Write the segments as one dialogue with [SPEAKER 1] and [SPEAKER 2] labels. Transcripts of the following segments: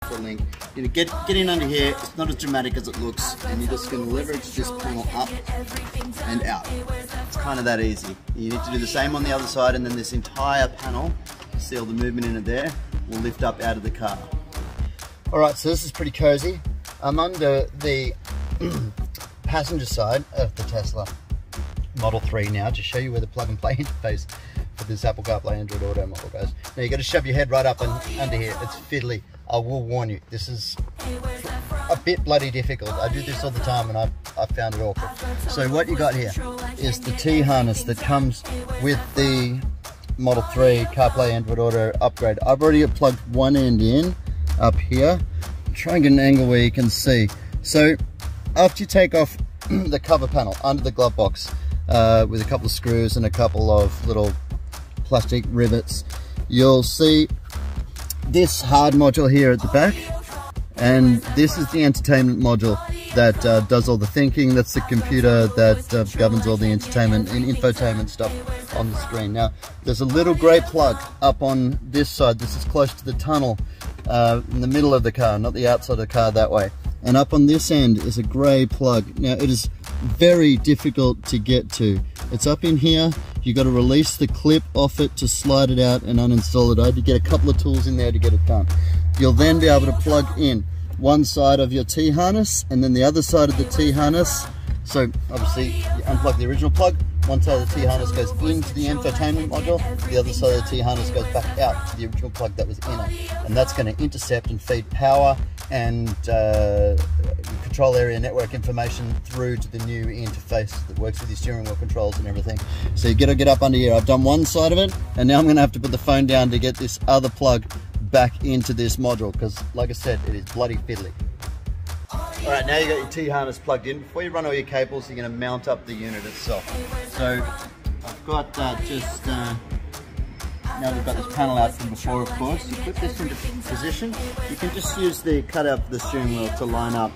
[SPEAKER 1] for a link. You know, get in under here. It's not as dramatic as it looks, and you're just going to leverage this panel up and out. It's kind of that easy. You need to do the same on the other side, and then this entire panel, see all the movement in it there, will lift up out of the car. Alright, so this is pretty cozy. I'm under the passenger side of the Tesla Model 3 now to show you where the plug and play interface for this Apple CarPlay Android Auto model goes. Now you got to shove your head right up and under here. It's fiddly. I will warn you, this is a bit bloody difficult. I do this all the time and I found it awkward. So what you got here is the T harness that comes with the Model 3 CarPlay Android Auto upgrade. I've already plugged one end in up here. Try and get an angle where you can see. So after you take off the cover panel under the glove box with a couple of screws and a couple of little plastic rivets, you'll see this hard module here at the back, and this is the entertainment module that does all the thinking. That's the computer that governs all the entertainment and infotainment stuff on the screen. Now there's a little grey plug up on this side. This is close to the tunnel in the middle of the car, not the outside of the car that way. And up on this end is a grey plug. Now it is very difficult to get to. It's up in here. You got to release the clip off it to slide it out and uninstall it. I had to get a couple of tools in there to get it done. You'll then be able to plug in one side of your T harness and then the other side of the T harness. So obviously you unplug the original plug, one side of the T harness goes into the infotainment module, the other side of the T harness goes back out to the original plug that was in it. And that's going to intercept and feed power and control area network information through to the new interface that works with your steering wheel controls and everything. So you got to get up under here. I've done one side of it, and now I'm going to have to put the phone down to get this other plug back into this module, because like I said, it is bloody fiddly. Alright, now you got your T harness plugged in. Before you run all your cables, you're going to mount up the unit itself. So I've got now we've got this panel out from before, of course. You put this into position. You can just use the cutout for the steering wheel to line up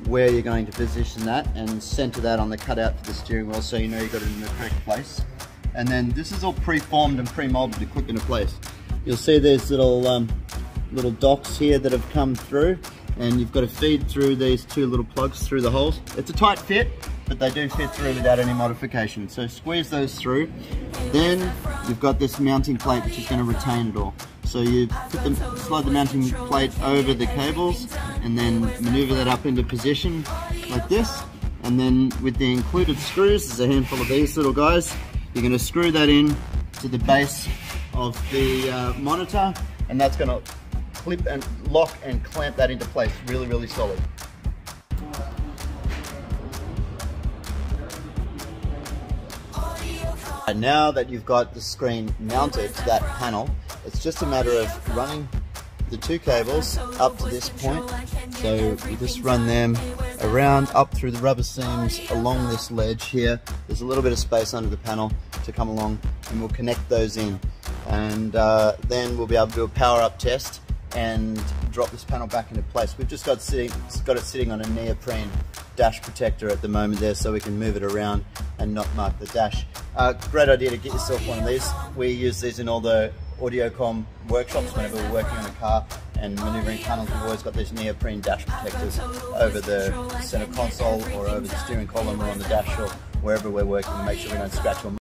[SPEAKER 1] where you're going to position that and center that on the cutout for the steering wheel so you know you've got it in the correct place. And then this is all pre-formed and pre-molded to click into place. You'll see there's little docks here that have come through, and you've got to feed through these two little plugs through the holes. It's a tight fit, but they do fit through without any modification. So squeeze those through. Then you've got this mounting plate which is going to retain it all. So you slide the mounting plate over the cables and then maneuver that up into position like this. And then with the included screws, there's a handful of these little guys, you're going to screw that in to the base of the monitor, and that's going to clip and lock and clamp that into place really, really solid. And now that you've got the screen mounted to that panel, it's just a matter of running the two cables up to this point. So you just run them around, up through the rubber seams along this ledge here. There's a little bit of space under the panel to come along, and we'll connect those in. And then we'll be able to do a power up test and drop this panel back into place. We've just got it sitting on a neoprene dash protector at the moment there, so we can move it around and not mark the dash. Great idea to get yourself one of these. We use these in all the AudioCom workshops whenever we're working on a car and maneuvering tunnels. We've always got these neoprene dash protectors over the center console or over the steering column or on the dash or wherever we're working to make sure we don't scratch or